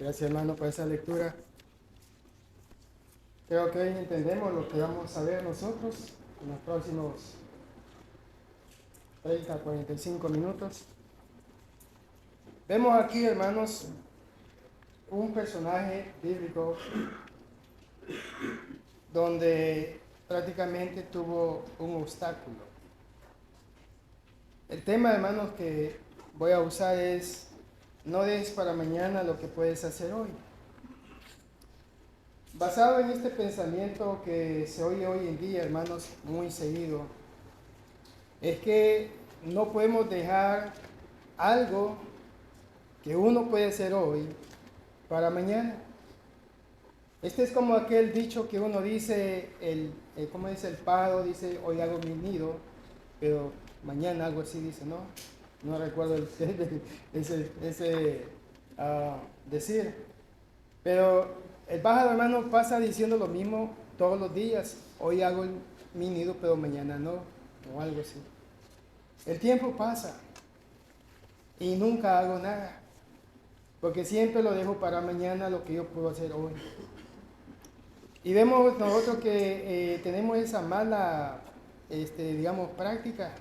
Gracias, hermano, por esa lectura. Creo que hoy entendemos lo que vamos a ver nosotros en los próximos 30 a 45 minutos. Vemos aquí, hermanos, un personaje bíblico donde prácticamente tuvo un obstáculo. El tema, hermanos, que voy a usar es: no des para mañana lo que puedes hacer hoy. Basado en este pensamiento que se oye hoy en día, hermanos, muy seguido, es que no podemos dejar algo que uno puede hacer hoy para mañana. Este es como aquel dicho que uno dice, ¿cómo dice el pájaro? Dice, hoy hago mi nido, pero mañana algo así dice, ¿no? No recuerdo ese decir. Pero el pájaro, hermano, pasa diciendo lo mismo todos los días. Hoy hago mi nido, pero mañana no, o algo así. El tiempo pasa y nunca hago nada, porque siempre lo dejo para mañana lo que yo puedo hacer hoy. Y vemos nosotros que tenemos esa mala, digamos, práctica.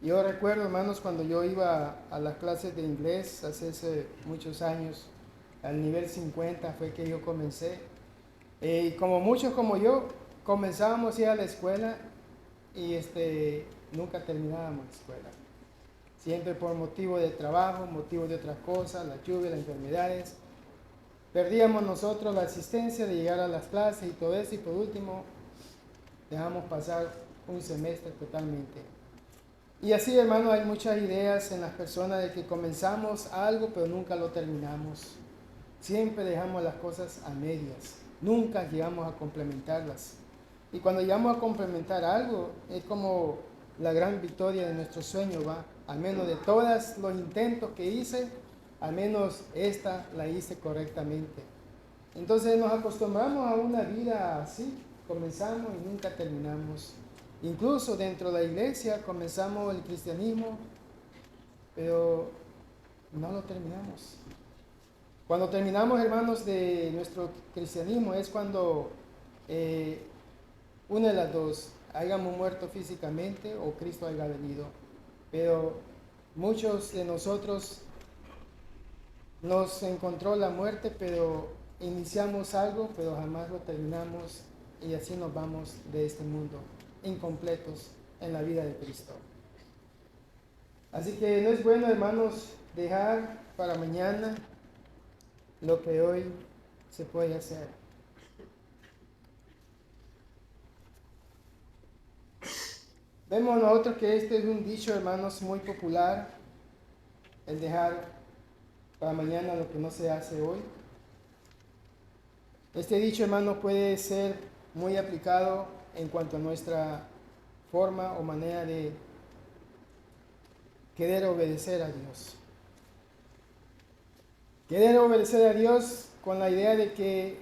Yo recuerdo, hermanos, cuando yo iba a las clases de inglés hace muchos años, al nivel 50 fue que yo comencé. Y como muchos como yo, comenzábamos a ir a la escuela y nunca terminábamos la escuela. Siempre por motivo de trabajo, motivo de otras cosas, la lluvia, las enfermedades. Perdíamos nosotros la asistencia de llegar a las clases y todo eso, y por último dejamos pasar un semestre totalmente. Y así, hermano, hay muchas ideas en las personas de que comenzamos algo pero nunca lo terminamos. Siempre dejamos las cosas a medias, nunca llegamos a complementarlas. Y cuando llegamos a complementar algo, es como la gran victoria de nuestro sueño, ¿va? Al menos de todos los intentos que hice, al menos esta la hice correctamente. Entonces nos acostumbramos a una vida así, comenzamos y nunca terminamos. Incluso dentro de la iglesia comenzamos el cristianismo, pero no lo terminamos. Cuando terminamos, hermanos, de nuestro cristianismo es cuando una de las dos, hayamos muerto físicamente o Cristo haya venido. Pero muchos de nosotros nos encontró la muerte, pero iniciamos algo, pero jamás lo terminamos, y así nos vamos de este mundo, incompletos en la vida de Cristo. Así que no es bueno, hermanos, dejar para mañana lo que hoy se puede hacer. Vemos nosotros que este es un dicho, hermanos, muy popular, el dejar para mañana lo que no se hace hoy. Este dicho, hermanos, puede ser muy aplicado en cuanto a nuestra forma o manera de querer obedecer a Dios. Querer obedecer a Dios con la idea de que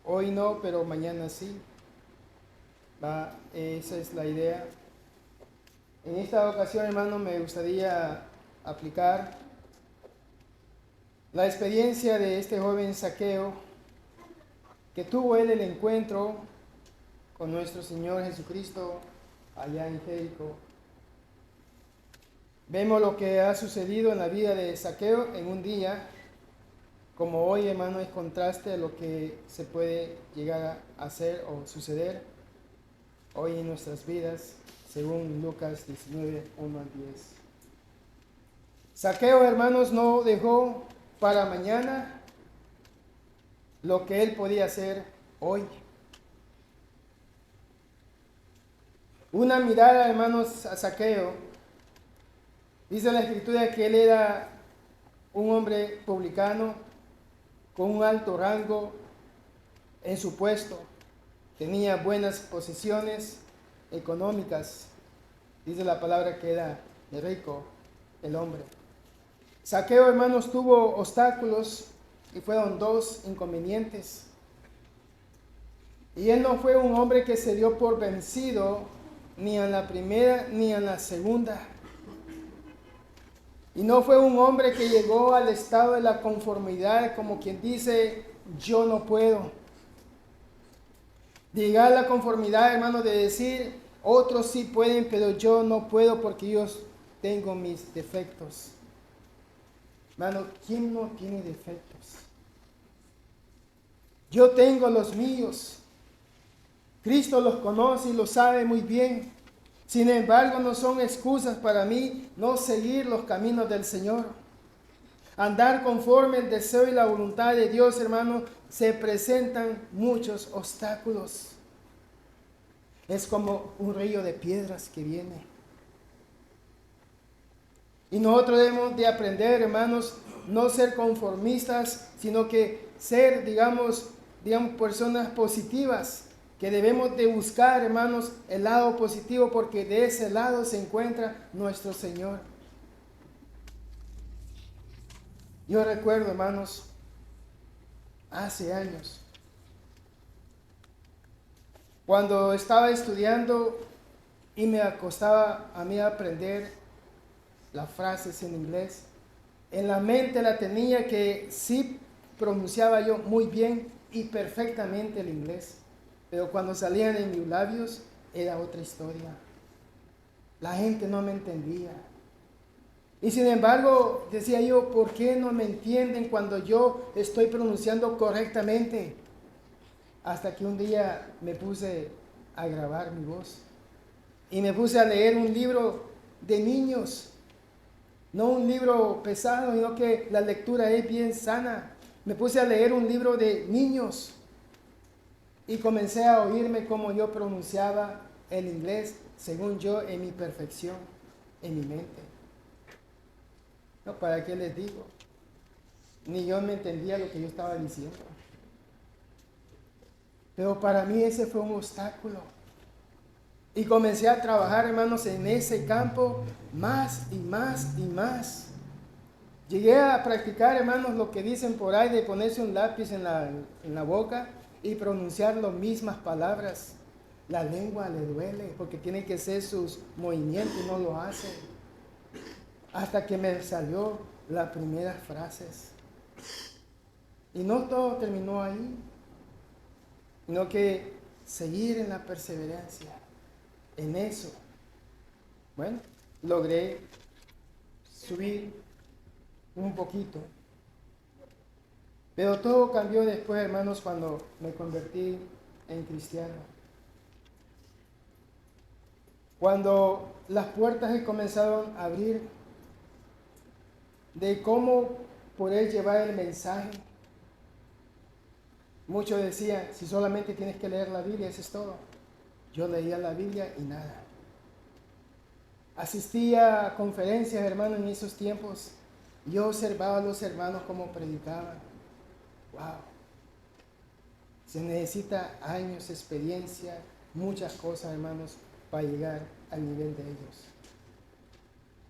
hoy no, pero mañana sí. Esa es la idea. En esta ocasión, hermano, me gustaría aplicar la experiencia de este joven Zaqueo, que tuvo él el encuentro con nuestro Señor Jesucristo allá en Jericó. Vemos lo que ha sucedido en la vida de Zaqueo en un día, como hoy, hermano, es contraste a lo que se puede llegar a hacer o suceder hoy en nuestras vidas, según Lucas 19, 1 al 10. Zaqueo, hermanos, no dejó para mañana lo que él podía hacer hoy. Una mirada, hermanos, a Zaqueo, dice la Escritura que él era un hombre publicano con un alto rango en su puesto, tenía buenas posiciones económicas, dice la palabra que era rico el hombre. Zaqueo, hermanos, tuvo obstáculos y fueron dos inconvenientes. Y él no fue un hombre que se dio por vencido ni en la primera ni en la segunda. Y no fue un hombre que llegó al estado de la conformidad, como quien dice, yo no puedo. Llegar a la conformidad, hermano, de decir, otros sí pueden, pero yo no puedo porque yo tengo mis defectos. Hermano, ¿quién no tiene defectos? Yo tengo los míos. Cristo los conoce y los sabe muy bien. Sin embargo, no son excusas para mí no seguir los caminos del Señor. Andar conforme el deseo y la voluntad de Dios, hermano, se presentan muchos obstáculos. Es como un río de piedras que viene. Y nosotros debemos de aprender, hermanos, no ser conformistas, sino que ser, digamos, personas positivas, que debemos de buscar, hermanos, el lado positivo, porque de ese lado se encuentra nuestro Señor. Yo recuerdo, hermanos, hace años, cuando estaba estudiando y me acostaba a mí a aprender las frases en inglés, en la mente la tenía que sí pronunciaba yo muy bien y perfectamente el inglés, pero cuando salían de mis labios era otra historia. La gente no me entendía. Y sin embargo, decía yo, ¿por qué no me entienden cuando yo estoy pronunciando correctamente? Hasta que un día me puse a grabar mi voz y me puse a leer un libro de niños. No un libro pesado, sino que la lectura es bien sana. Me puse a leer un libro de niños y comencé a oírme como yo pronunciaba el inglés, según yo, en mi perfección, en mi mente. No, ¿para qué les digo? Ni yo me entendía lo que yo estaba diciendo. Pero para mí ese fue un obstáculo. Y comencé a trabajar, hermanos, en ese campo más y más y más. Llegué a practicar, hermanos, lo que dicen por ahí de ponerse un lápiz en la boca y pronunciar las mismas palabras. La lengua le duele porque tiene que hacer sus movimientos y no lo hace. Hasta que me salió las primeras frases. Y no todo terminó ahí, sino que seguir en la perseverancia, en eso. Bueno, logré subir un poquito. Pero todo cambió después, hermanos, cuando me convertí en cristiano. Cuando las puertas se comenzaron a abrir de cómo poder llevar el mensaje. Muchos decían, si solamente tienes que leer la Biblia, eso es todo. Yo leía la Biblia y nada. Asistía a conferencias, hermanos, en esos tiempos. Yo observaba a los hermanos cómo predicaban. ¡Wow! Se necesita años, experiencia, muchas cosas, hermanos, para llegar al nivel de ellos.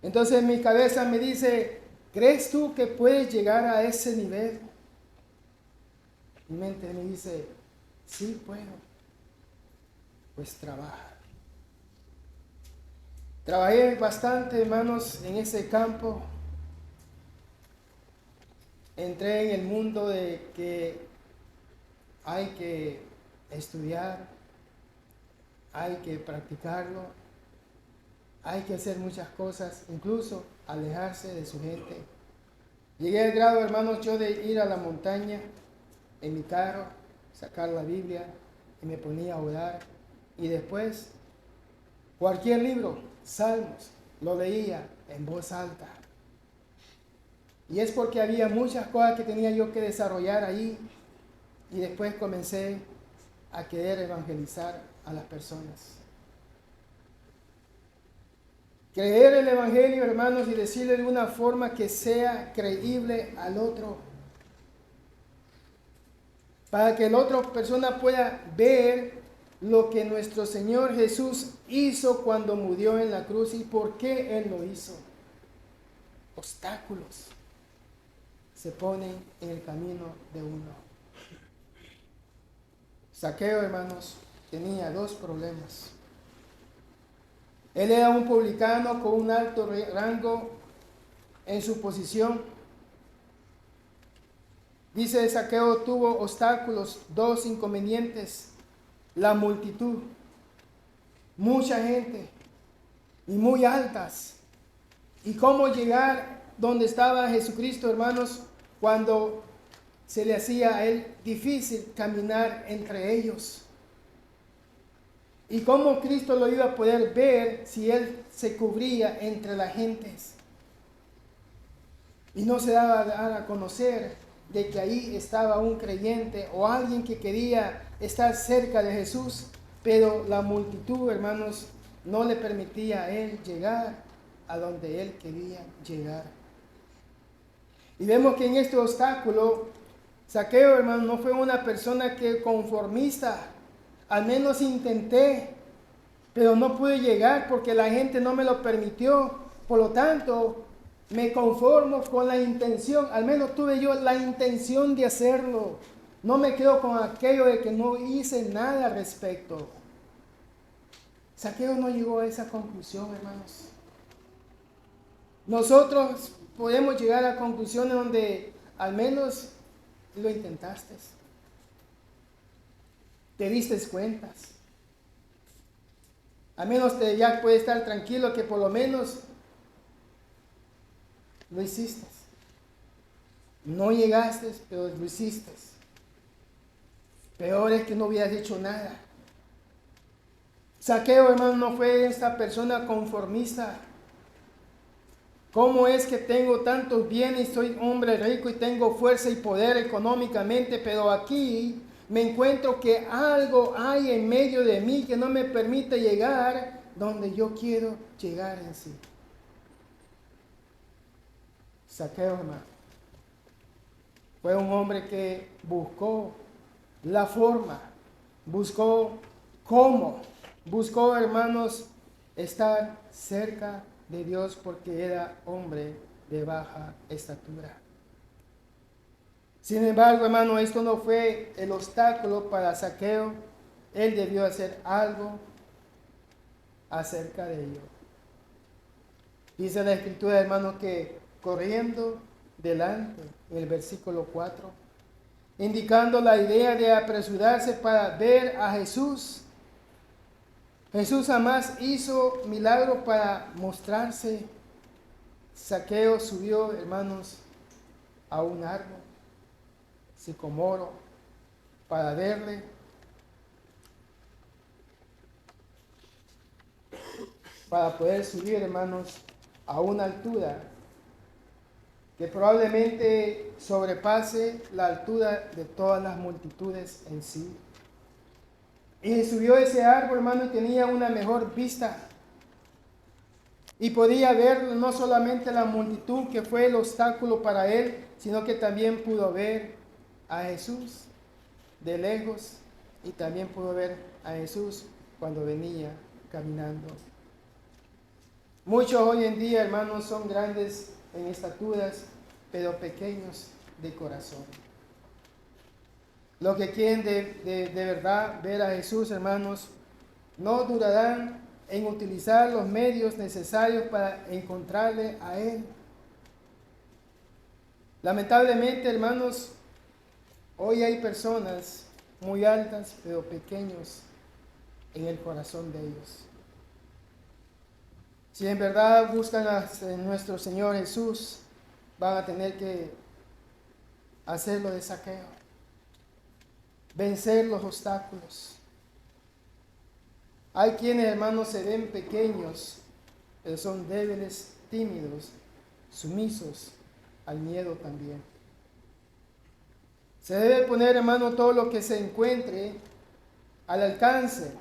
Entonces mi cabeza me dice, ¿crees tú que puedes llegar a ese nivel? Mi mente me dice, sí puedo. Pues trabaja. Trabajé bastante, hermanos, en ese campo. Entré en el mundo de que hay que estudiar, hay que practicarlo, hay que hacer muchas cosas, incluso alejarse de su gente. Llegué al grado, hermanos, yo de ir a la montaña en mi carro, sacar la Biblia y me ponía a orar. Y después, cualquier libro, Salmos, lo leía en voz alta. Y es porque había muchas cosas que tenía yo que desarrollar ahí. Y después comencé a querer evangelizar a las personas. Creer el Evangelio, hermanos, y decirle de una forma que sea creíble al otro. Para que la otra persona pueda ver lo que nuestro Señor Jesús hizo cuando murió en la cruz y por qué Él lo hizo. Obstáculos se ponen en el camino de uno. Zaqueo, hermanos, tenía dos problemas. Él era un publicano con un alto rango en su posición. Dice, Zaqueo tuvo obstáculos, dos inconvenientes: la multitud, mucha gente y muy altas. ¿Y cómo llegar donde estaba Jesucristo, hermanos, cuando se le hacía a él difícil caminar entre ellos? ¿Y cómo Cristo lo iba a poder ver si él se cubría entre las gentes? Y no se daba a conocer de que ahí estaba un creyente o alguien que quería estar cerca de Jesús, pero la multitud, hermanos, no le permitía a él llegar a donde él quería llegar. Y vemos que en este obstáculo, Zaqueo, hermano, no fue una persona que conformista. Al menos intenté, pero no pude llegar porque la gente no me lo permitió. Por lo tanto, me conformo con la intención. Al menos tuve yo la intención de hacerlo. No me quedo con aquello de que no hice nada al respecto. Zaqueo no llegó a esa conclusión, hermanos. Nosotros podemos llegar a conclusiones donde al menos lo intentaste. Te diste cuentas. Al menos ya puedes estar tranquilo que por lo menos lo hiciste. No llegaste, pero lo hiciste. Peor es que no hubieras hecho nada. Zaqueo, hermano, no fue esta persona conformista. ¿Cómo es que tengo tantos bienes, soy hombre rico y tengo fuerza y poder económicamente, pero aquí me encuentro que algo hay en medio de mí que no me permite llegar donde yo quiero llegar en sí? Zaqueo, hermano, fue un hombre que buscó la forma, buscó cómo, buscó, hermanos, estar cerca de Dios porque era hombre de baja estatura. Sin embargo, hermano, esto no fue el obstáculo para Zaqueo. Él debió hacer algo acerca de ello. Dice la Escritura, hermano, que corriendo delante, en el versículo 4, indicando la idea de apresurarse para ver a Jesús. Jesús jamás hizo milagro para mostrarse. Zaqueo subió, hermanos, a un árbol sicomoro para verle. Para poder subir, hermanos, a una altura que probablemente sobrepase la altura de todas las multitudes en sí. Y subió ese árbol, hermano, y tenía una mejor vista. Y podía ver no solamente la multitud que fue el obstáculo para él, sino que también pudo ver a Jesús de lejos y también pudo ver a Jesús cuando venía caminando. Muchos hoy en día, hermanos, son grandes en estaturas, pero pequeños de corazón. Los que quieren de verdad ver a Jesús, hermanos, no dudarán en utilizar los medios necesarios para encontrarle a Él. Lamentablemente, hermanos, hoy hay personas muy altas, pero pequeños en el corazón de ellos. Si en verdad buscan a nuestro Señor Jesús, van a tener que hacerlo de Zaqueo, vencer los obstáculos. Hay quienes, hermanos, se ven pequeños, pero son débiles, tímidos, sumisos al miedo también. Se debe poner, hermano, todo lo que se encuentre al alcance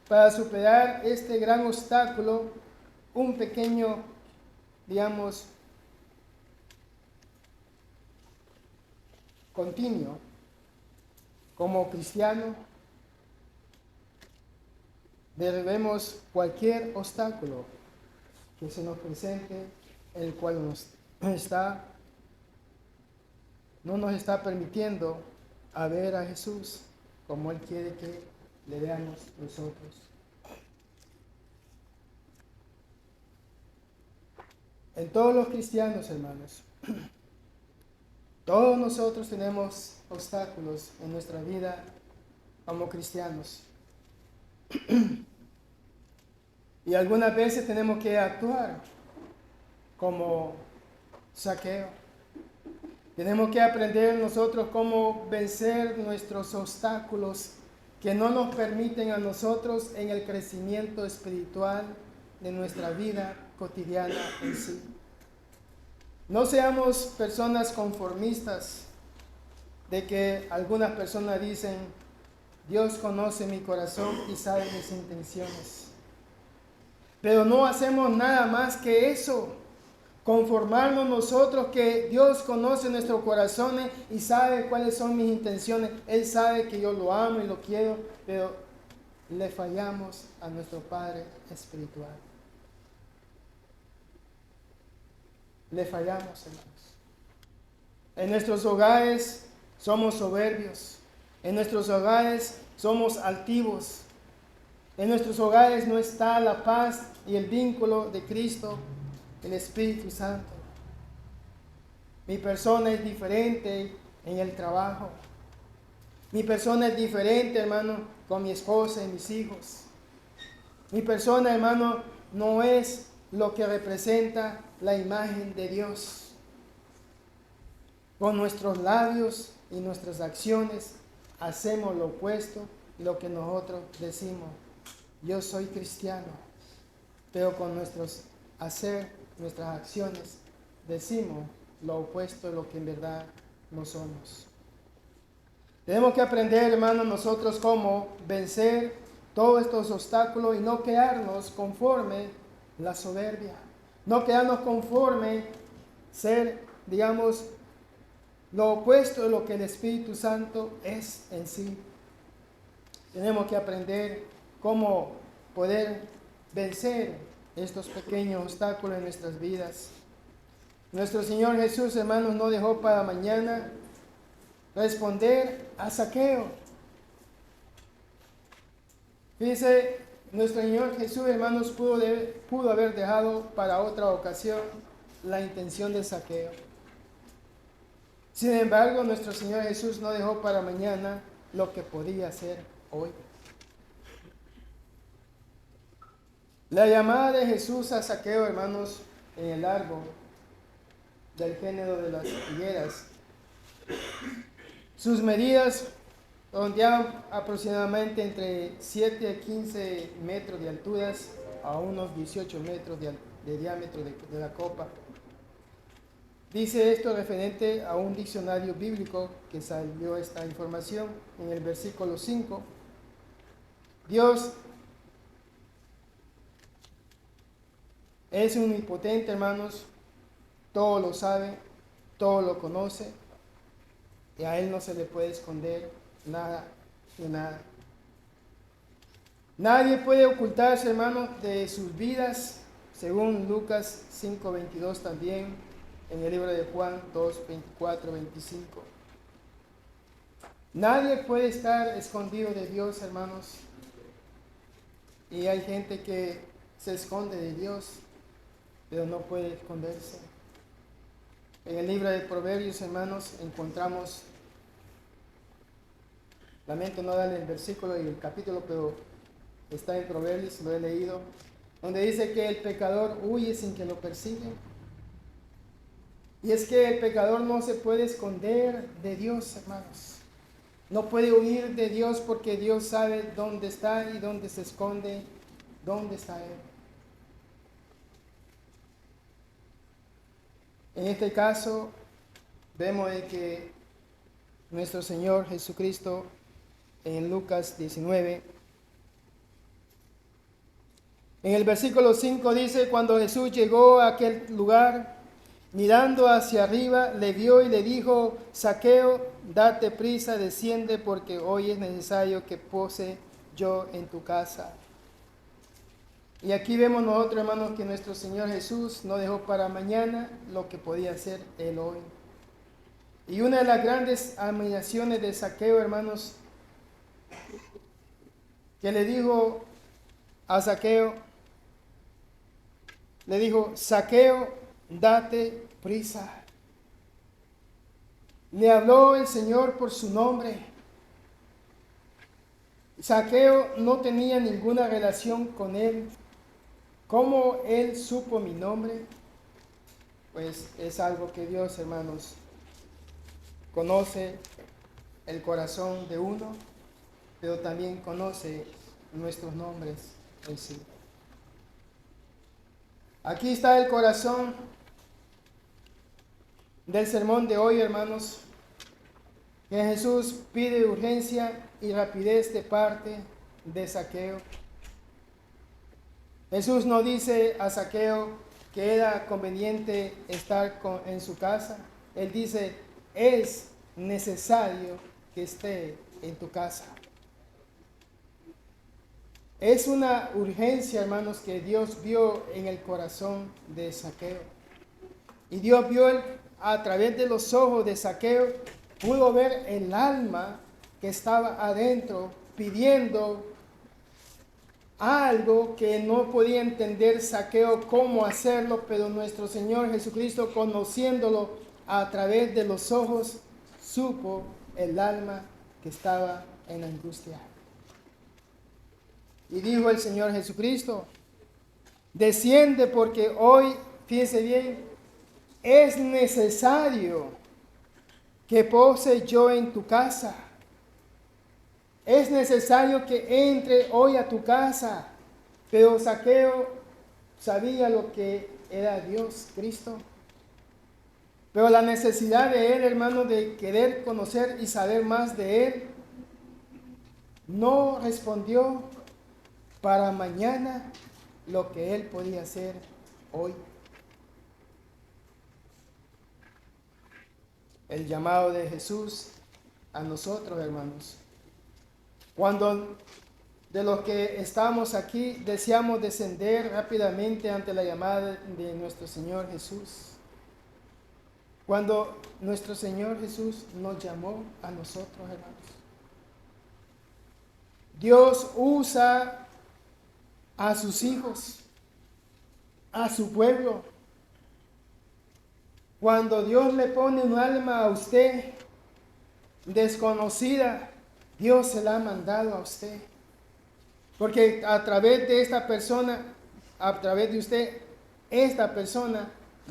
para superar este gran obstáculo, un pequeño, digamos, continuo. Como cristiano, debemos cualquier obstáculo que se nos presente, el cual no nos está permitiendo a ver a Jesús como Él quiere que le veamos nosotros. en todos los cristianos, hermanos. Todos nosotros tenemos obstáculos en nuestra vida como cristianos. Y algunas veces tenemos que actuar como Zaqueo. Tenemos que aprender nosotros cómo vencer nuestros obstáculos que no nos permiten a nosotros en el crecimiento espiritual de nuestra vida cotidiana en sí. No seamos personas conformistas de que algunas personas dicen, Dios conoce mi corazón y sabe mis intenciones. Pero no hacemos nada más que eso, conformarnos nosotros que Dios conoce nuestros corazones y sabe cuáles son mis intenciones. Él sabe que yo lo amo y lo quiero, pero le fallamos a nuestro Padre espiritual. Le fallamos, hermanos. En nuestros hogares somos soberbios. En nuestros hogares somos altivos. En nuestros hogares no está la paz y el vínculo de Cristo, el Espíritu Santo. Mi persona es diferente en el trabajo. Mi persona es diferente, hermano, con mi esposa y mis hijos. Mi persona, hermano, no es lo que representa la imagen de Dios. Con nuestros labios y nuestras acciones hacemos lo opuesto de lo que nosotros decimos. Yo soy cristiano, pero con nuestros nuestras acciones, decimos lo opuesto de lo que en verdad no somos. Tenemos que aprender, hermanos, nosotros cómo vencer todos estos obstáculos y no quedarnos conforme la soberbia. No quedarnos conforme ser, digamos, lo opuesto de lo que el Espíritu Santo es en sí. Tenemos que aprender cómo poder vencer estos pequeños obstáculos en nuestras vidas. Nuestro Señor Jesús, hermanos, no dejó para mañana responder a Zaqueo. Fíjense, nuestro Señor Jesús, hermanos, pudo haber dejado para otra ocasión la intención de Zaqueo. Sin embargo, nuestro Señor Jesús no dejó para mañana lo que podía hacer hoy. La llamada de Jesús a Zaqueo, hermanos, en el árbol del género de las higueras. Sus medidas rondeaban aproximadamente entre 7 a 15 metros de alturas a unos 18 metros de diámetro de la copa. Dice esto referente a un diccionario bíblico que salió esta información en el versículo 5. Dios es omnipotente, hermanos, todo lo sabe, todo lo conoce, y a Él no se le puede esconder nada de nada. Nadie puede ocultarse, hermanos, de sus vidas, según Lucas 5:22 también, en el libro de Juan 2:24, 25. Nadie puede estar escondido de Dios, hermanos, y hay gente que se esconde de Dios, pero no puede esconderse. En el libro de Proverbios, hermanos, encontramos, lamento no darle el versículo y el capítulo, pero está en Proverbios, lo he leído, donde dice que el pecador huye sin que lo persiguen. Y es que el pecador no se puede esconder de Dios, hermanos. No puede huir de Dios porque Dios sabe dónde está y dónde se esconde, dónde está Él. En este caso, vemos que nuestro Señor Jesucristo, en Lucas 19, en el versículo 5 dice, cuando Jesús llegó a aquel lugar, mirando hacia arriba, le vio y le dijo, Zaqueo, date prisa, desciende, porque hoy es necesario que pose yo en tu casa. Y aquí vemos nosotros, hermanos, que nuestro Señor Jesús no dejó para mañana lo que podía hacer Él hoy. Y una de las grandes admiraciones de Zaqueo, hermanos, que le dijo a Zaqueo, le dijo, Zaqueo, date prisa. Le habló el Señor por su nombre. Zaqueo no tenía ninguna relación con él. ¿Cómo él supo mi nombre? Pues es algo que Dios, hermanos, conoce el corazón de uno, pero también conoce nuestros nombres en sí. Aquí está el corazón del sermón de hoy, hermanos, que Jesús pide urgencia y rapidez de parte de Zaqueo. Jesús no dice a Zaqueo que era conveniente estar en su casa. Él dice, es necesario que esté en tu casa. Es una urgencia, hermanos, que Dios vio en el corazón de Zaqueo. Y Dios vio a través de los ojos de Zaqueo, pudo ver el alma que estaba adentro pidiendo algo que no podía entender Zaqueo cómo hacerlo, pero nuestro Señor Jesucristo, conociéndolo a través de los ojos, supo el alma que estaba en angustia. Y dijo el Señor Jesucristo, desciende porque hoy, fíjense bien, es necesario que pose yo en tu casa. Es necesario que entre hoy a tu casa. Pero Zaqueo sabía lo que era Dios, Cristo. Pero la necesidad de él, hermano, de querer conocer y saber más de él, no respondió para mañana lo que él podía hacer hoy. El llamado de Jesús a nosotros, hermanos. Cuando de los que estamos aquí deseamos descender rápidamente ante la llamada de nuestro Señor Jesús. Cuando nuestro Señor Jesús nos llamó a nosotros, hermanos. Dios usa a sus hijos, a su pueblo. Cuando Dios le pone un alma a usted desconocida, Dios se la ha mandado a usted. Porque a través de esta persona, a través de usted, esta persona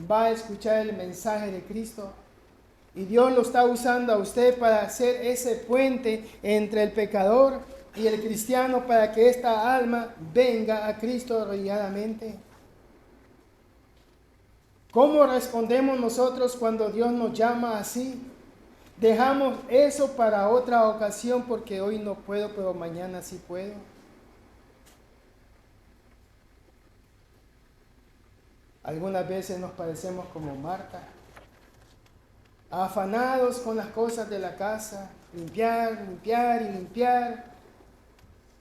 va a escuchar el mensaje de Cristo. Y Dios lo está usando a usted para hacer ese puente entre el pecador y el cristiano para que esta alma venga a Cristo arrodilladamente. ¿Cómo respondemos nosotros cuando Dios nos llama así? Dejamos eso para otra ocasión porque hoy no puedo, pero mañana sí puedo. Algunas veces nos parecemos como Marta, afanados con las cosas de la casa, limpiar, limpiar y limpiar.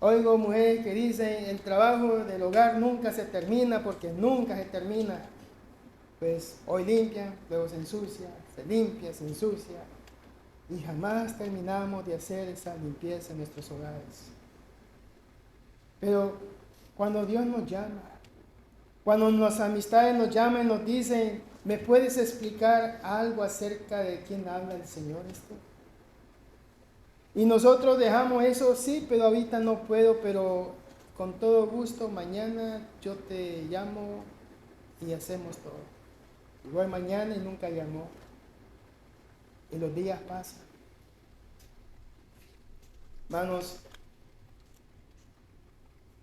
Oigo mujeres que dicen, el trabajo del hogar nunca se termina porque nunca se termina. Pues hoy limpian, luego se ensucia, se limpia, se ensucia. Y jamás terminamos de hacer esa limpieza en nuestros hogares. Pero cuando Dios nos llama, cuando las amistades nos llaman y nos dicen, ¿me puedes explicar algo acerca de quién habla el Señor esto? Y nosotros dejamos eso, sí, pero ahorita no puedo, pero con todo gusto, mañana yo te llamo y hacemos todo. Igual mañana y nunca llamó. Y los días pasan. Hermanos,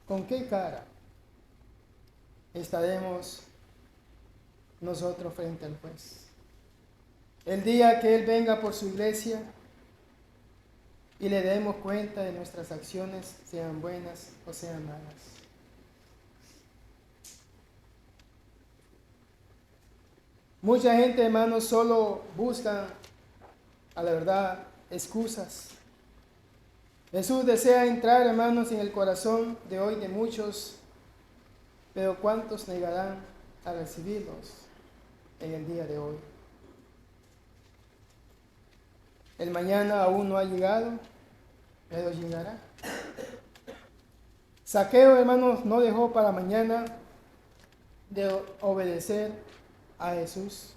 ¿con qué cara estaremos nosotros frente al juez? El día que Él venga por su iglesia y le demos cuenta de nuestras acciones, sean buenas o sean malas. Mucha gente, hermanos, solo busca, a la verdad, excusas. Jesús desea entrar, hermanos, en el corazón de hoy de muchos, pero ¿cuántos negarán a recibirlos en el día de hoy? El mañana aún no ha llegado, pero llegará. Zaqueo, hermanos, no dejó para mañana de obedecer a Jesús.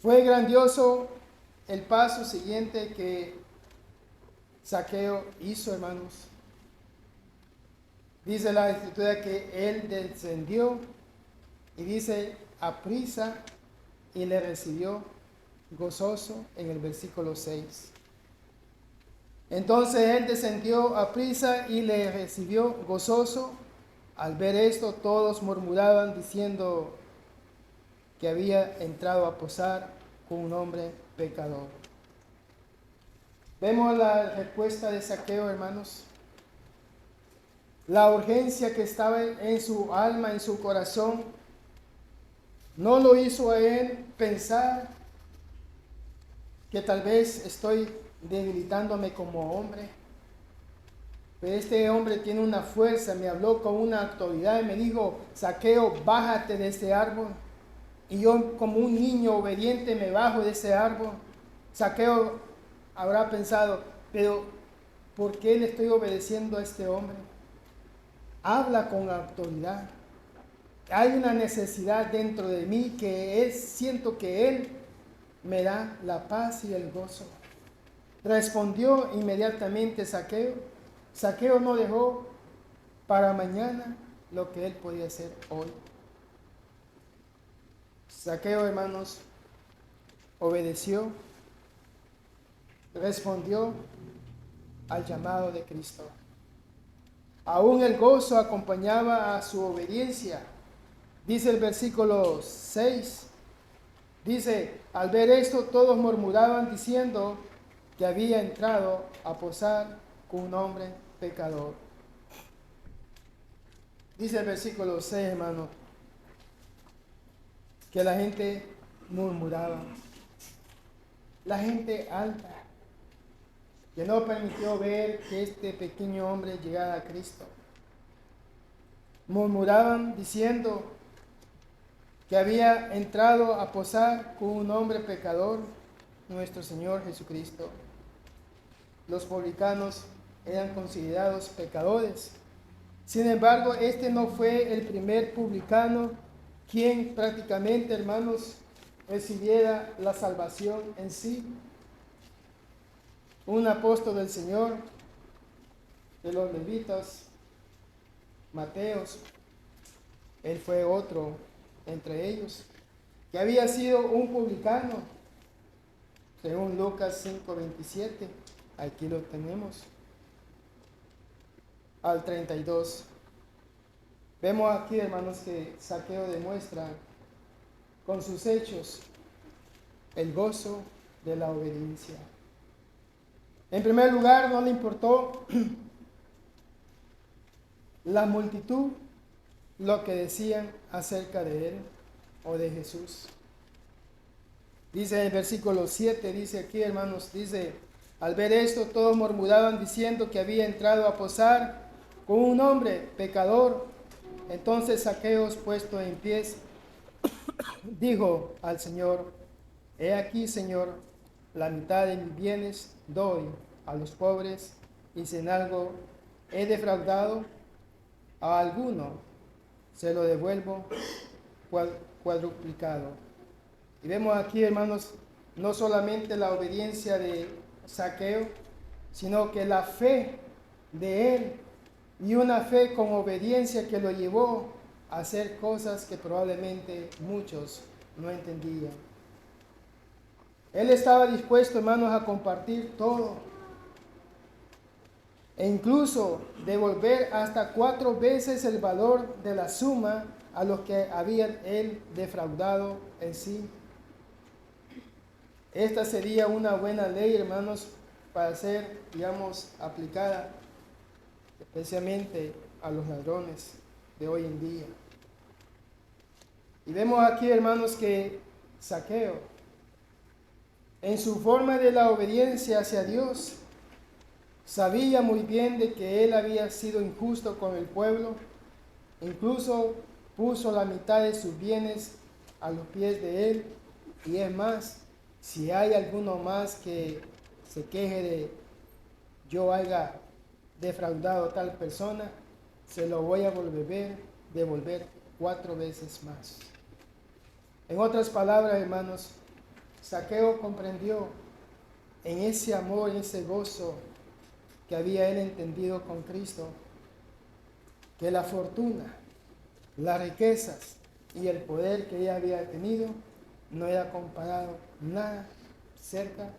Fue grandioso el paso siguiente que Zaqueo hizo, hermanos. Dice la Escritura que él descendió y dice aprisa y le recibió gozoso en el versículo 6. Entonces él descendió aprisa y le recibió gozoso. Al ver esto, todos murmuraban diciendo que había entrado a posar con un hombre pecador. Vemos la respuesta de Zaqueo, hermanos. La urgencia que estaba en su alma, en su corazón, no lo hizo a él pensar que tal vez estoy debilitándome como hombre. Pero este hombre tiene una fuerza, me habló con una autoridad y me dijo, Zaqueo, bájate de ese árbol. Y yo como un niño obediente me bajo de ese árbol. Zaqueo habrá pensado, pero ¿por qué le estoy obedeciendo a este hombre? Habla con autoridad. Hay una necesidad dentro de mí que siento que él me da la paz y el gozo. Respondió inmediatamente Zaqueo. Zaqueo no dejó para mañana lo que él podía hacer hoy. Zaqueo, hermanos, obedeció, respondió al llamado de Cristo. Aún el gozo acompañaba a su obediencia. Dice el versículo 6, dice, al ver esto todos murmuraban diciendo que había entrado a posar con un hombre pecador. Dice el versículo 6, hermano, que la gente murmuraba. La gente alta, que no permitió ver que este pequeño hombre llegara a Cristo. Murmuraban diciendo que había entrado a posar con un hombre pecador, nuestro Señor Jesucristo. Los publicanos eran considerados pecadores. Sin embargo, este no fue el primer publicano quien prácticamente, hermanos, recibiera la salvación en sí. Un apóstol del Señor, de los levitas, Mateos, él fue otro entre ellos, que había sido un publicano, según Lucas 5:27, aquí lo tenemos, al 32. Vemos aquí, hermanos, que Zaqueo demuestra con sus hechos el gozo de la obediencia. En primer lugar, no le importó la multitud lo que decían acerca de él o de Jesús. Dice en el versículo 7, dice aquí, hermanos, dice, al ver esto todos murmuraban diciendo que había entrado a posar con un hombre pecador. Entonces Zaqueo, puesto en pies, dijo al Señor, he aquí, Señor, la mitad de mis bienes doy a los pobres, y si en algo he defraudado a alguno, se lo devuelvo cuadruplicado. Y vemos aquí, hermanos, no solamente la obediencia de Zaqueo, sino que la fe de él, y una fe con obediencia que lo llevó a hacer cosas que probablemente muchos no entendían. Él estaba dispuesto, hermanos, a compartir todo, e incluso devolver hasta 4 veces el valor de la suma a los que habían él defraudado en sí. Esta sería una buena ley, hermanos, para ser, digamos, aplicada especialmente a los ladrones de hoy en día. Y vemos aquí, hermanos, que Zaqueo, en su forma de la obediencia hacia Dios, sabía muy bien de que él había sido injusto con el pueblo. Incluso puso la mitad de sus bienes a los pies de él. Y es más, si hay alguno más que se queje de yo haya defraudado a tal persona, se lo voy a devolver 4 veces más. En otras palabras, hermanos, Zaqueo comprendió en ese amor, en ese gozo que había él entendido con Cristo, que la fortuna, las riquezas y el poder que ella había tenido no era comparado nada cerca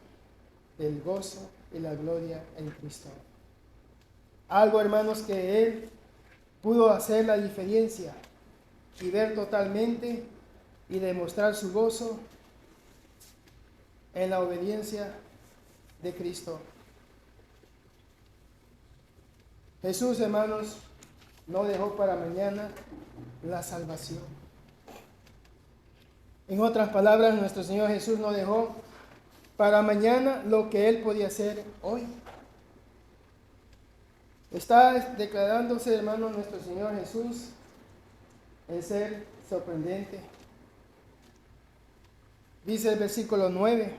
del gozo y la gloria en Cristo. Algo, hermanos, que él pudo hacer la diferencia y ver totalmente y demostrar su gozo en la obediencia de Cristo. Jesús, hermanos, no dejó para mañana la salvación. En otras palabras, nuestro Señor Jesús no dejó para mañana lo que Él podía hacer hoy. Está declarándose, hermanos, nuestro Señor Jesús en ser sorprendente. Dice el versículo 9: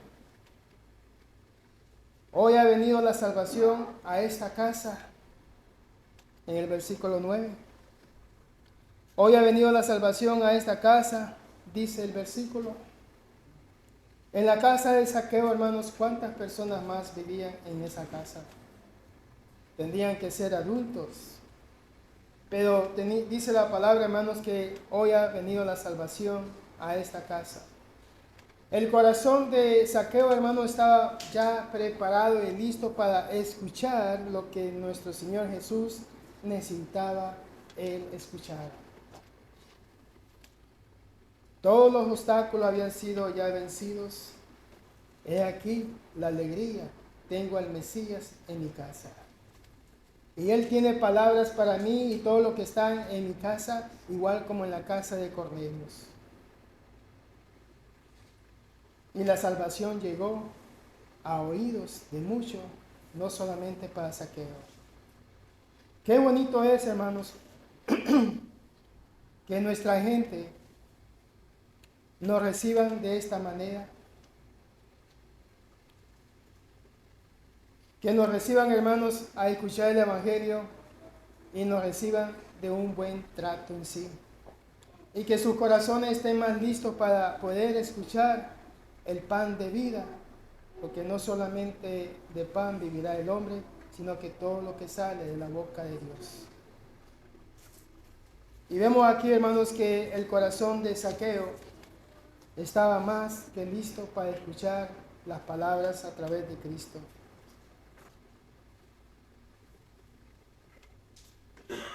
hoy ha venido la salvación a esta casa. En el versículo 9. Hoy ha venido la salvación a esta casa, dice el versículo. En la casa de Zaqueo, hermanos, ¿cuántas personas más vivían en esa casa? Tendrían que ser adultos. Pero dice la palabra, hermanos, que hoy ha venido la salvación a esta casa. El corazón de Zaqueo, hermano, estaba ya preparado y listo para escuchar lo que nuestro Señor Jesús necesitaba él escuchar. Todos los obstáculos habían sido ya vencidos. He aquí la alegría. Tengo al Mesías en mi casa. Y Él tiene palabras para mí y todo lo que está en mi casa, igual como en la casa de Cornelio. Y la salvación llegó a oídos de muchos, no solamente para Zaqueo. Qué bonito es, hermanos, que nuestra gente nos reciban de esta manera. Que nos reciban, hermanos, a escuchar el Evangelio y nos reciban de un buen trato en sí. Y que sus corazones estén más listos para poder escuchar el pan de vida, porque no solamente de pan vivirá el hombre, sino que todo lo que sale de la boca de Dios. Y vemos aquí, hermanos, que el corazón de Zaqueo estaba más que listo para escuchar las palabras a través de Cristo.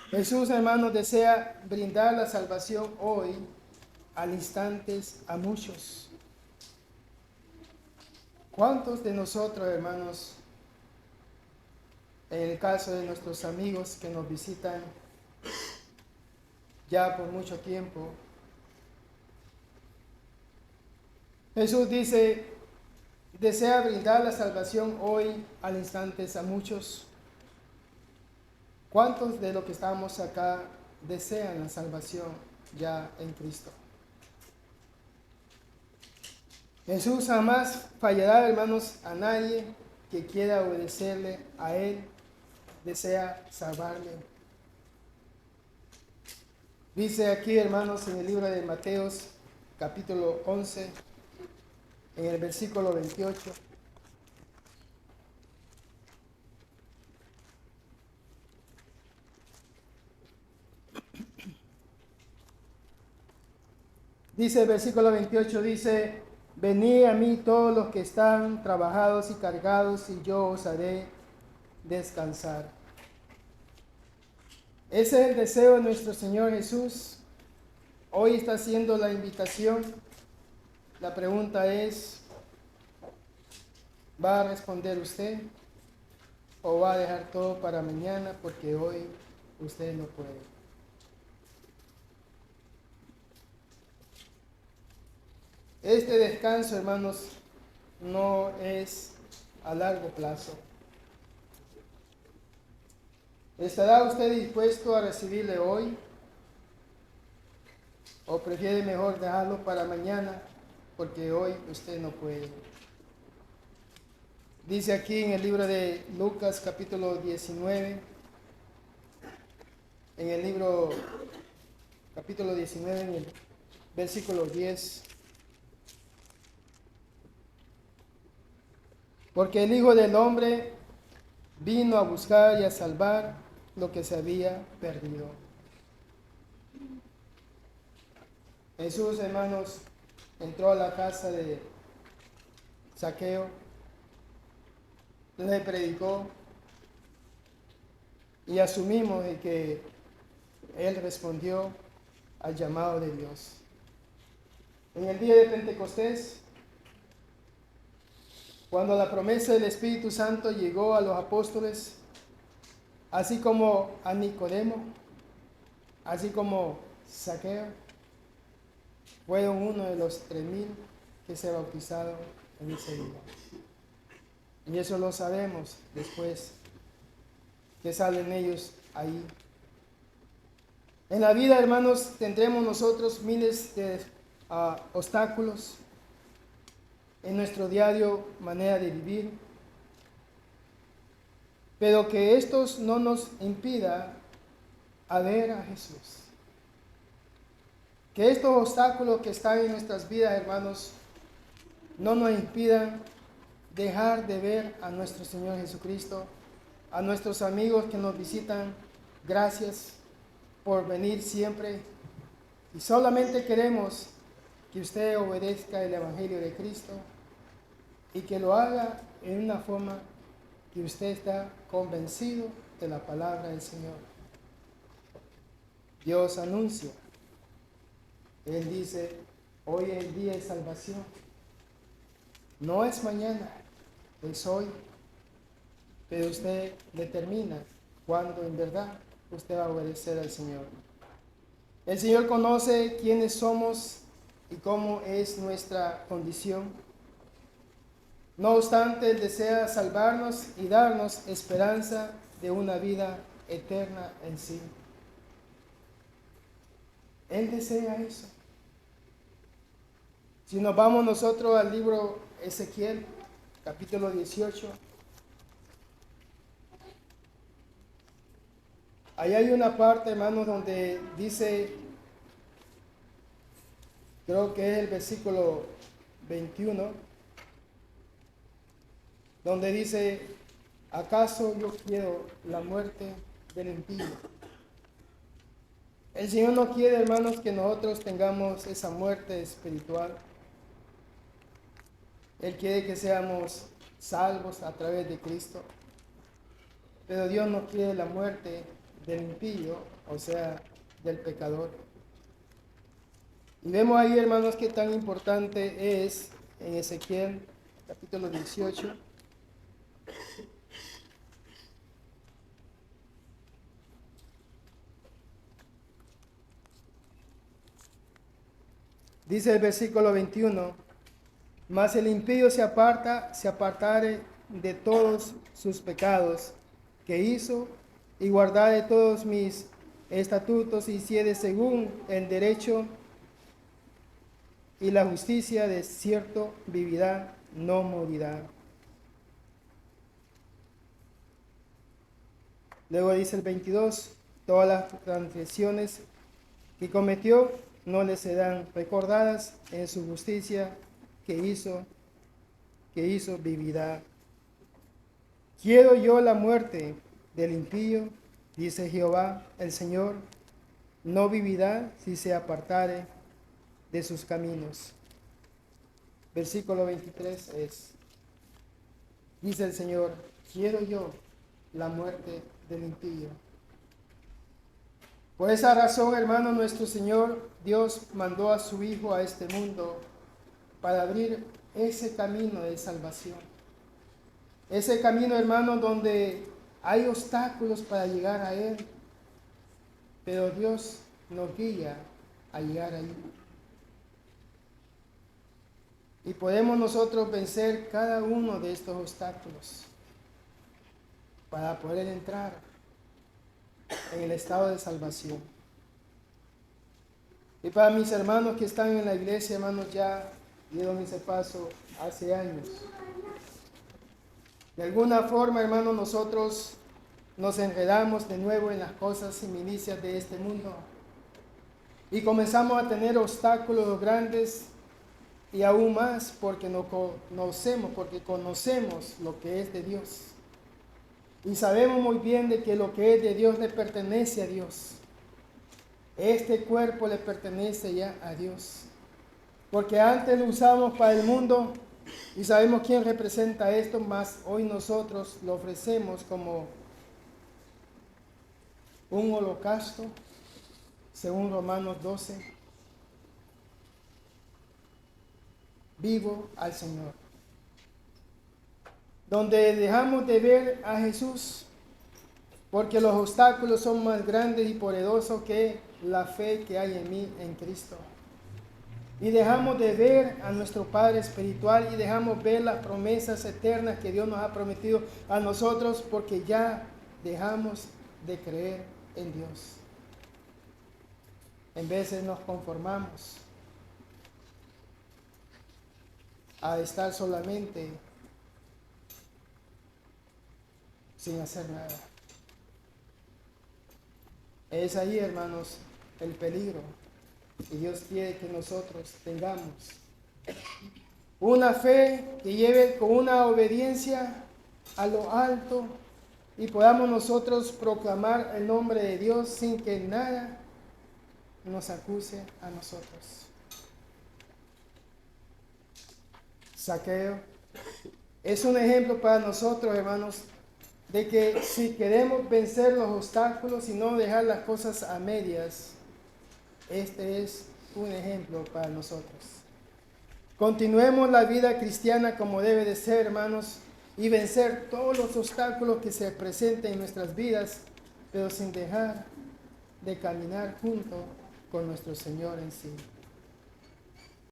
Jesús, hermanos, desea brindar la salvación hoy al instante a muchos. ¿Cuántos de nosotros, hermanos, en el caso de nuestros amigos que nos visitan ya por mucho tiempo, Jesús dice, desea brindar la salvación hoy al instante a muchos? ¿Cuántos de los que estamos acá desean la salvación ya en Cristo? Jesús jamás fallará, hermanos, a nadie que quiera obedecerle a Él, desea salvarle. Dice aquí, hermanos, en el libro de Mateos, capítulo 11, en el versículo 28. Dice el versículo 28, dice, venid a mí todos los que están trabajados y cargados, y yo os haré descansar. Ese es el deseo de nuestro Señor Jesús. Hoy está haciendo la invitación. La pregunta es, ¿va a responder usted o va a dejar todo para mañana porque hoy usted no puede? Este descanso, hermanos, no es a largo plazo. ¿Estará usted dispuesto a recibirle hoy? ¿O prefiere mejor dejarlo para mañana porque hoy usted no puede? Dice aquí en el libro de Lucas capítulo 19, en el libro capítulo 19, en el versículo 10. Porque el Hijo del Hombre vino a buscar y a salvar lo que se había perdido. Jesús, hermanos, entró a la casa de Zaqueo, le predicó y asumimos de que él respondió al llamado de Dios. En el día de Pentecostés, cuando la promesa del Espíritu Santo llegó a los apóstoles, así como a Nicodemo, así como Zaqueo, fueron uno de los 3,000 que se bautizaron en ese día. Y eso lo sabemos después que salen ellos ahí. En la vida, hermanos, tendremos nosotros miles de obstáculos en nuestro diario manera de vivir, pero que estos no nos impida a ver a Jesús. Que estos obstáculos que están en nuestras vidas, hermanos, no nos impidan dejar de ver a nuestro Señor Jesucristo, a nuestros amigos que nos visitan. Gracias por venir siempre. Y solamente queremos que usted obedezca el Evangelio de Cristo y que lo haga en una forma que usted está convencido de la palabra del Señor. Dios anuncia. Él dice, hoy es el día de salvación. No es mañana, es hoy. Pero usted determina cuándo en verdad usted va a obedecer al Señor. El Señor conoce quiénes somos y cómo es nuestra condición. No obstante, Él desea salvarnos y darnos esperanza de una vida eterna en sí. Él desea eso. Si nos vamos nosotros al libro Ezequiel, capítulo 18, ahí hay una parte, hermanos, donde dice, creo que es el versículo 21, donde dice, ¿acaso yo quiero la muerte del impío? El Señor no quiere, hermanos, que nosotros tengamos esa muerte espiritual. Él quiere que seamos salvos a través de Cristo. Pero Dios no quiere la muerte del impío, o sea, del pecador. Y vemos ahí, hermanos, qué tan importante es en Ezequiel, capítulo 18. Dice el versículo 21, mas el impío se apartare de todos sus pecados que hizo y guardare todos mis estatutos y hiciere según el derecho y la justicia, de cierto vivirá, no morirá. Luego dice el 22, todas las transgresiones que cometió no le serán recordadas, en su justicia que hizo vivirá. Quiero yo la muerte del impío, dice Jehová el Señor, no vivirá si se apartare de sus caminos. Versículo 23 dice el Señor, quiero yo la muerte del impío. Por esa razón, hermano, nuestro Señor Dios mandó a su Hijo a este mundo para abrir ese camino de salvación. Ese camino, hermano, donde hay obstáculos para llegar a Él, pero Dios nos guía a llegar ahí. Y podemos nosotros vencer cada uno de estos obstáculos para poder entrar en el estado de salvación. Y para mis hermanos que están en la iglesia, hermanos, ya dieron ese paso hace años. De alguna forma, hermanos, nosotros nos enredamos de nuevo en las cosas y milicias de este mundo. Y comenzamos a tener obstáculos grandes y aún más porque conocemos lo que es de Dios. Y sabemos muy bien de que lo que es de Dios le pertenece a Dios. Este cuerpo le pertenece ya a Dios. Porque antes lo usamos para el mundo y sabemos quién representa esto, más hoy nosotros lo ofrecemos como un holocausto, según Romanos 12, vivo al Señor. Donde dejamos de ver a Jesús, porque los obstáculos son más grandes y poderosos que la fe que hay en mí, en Cristo. Y dejamos de ver a nuestro Padre espiritual y dejamos ver las promesas eternas que Dios nos ha prometido a nosotros, porque ya dejamos de creer en Dios. En veces nos conformamos a estar solamente sin hacer nada. Es ahí, hermanos, el peligro. Y Dios quiere que nosotros tengamos una fe que lleve con una obediencia a lo alto y podamos nosotros proclamar el nombre de Dios sin que nada nos acuse a nosotros. Zaqueo es un ejemplo para nosotros, hermanos, de que si queremos vencer los obstáculos y no dejar las cosas a medias, este es un ejemplo para nosotros. Continuemos la vida cristiana como debe de ser, hermanos, y vencer todos los obstáculos que se presenten en nuestras vidas, pero sin dejar de caminar junto con nuestro Señor en sí.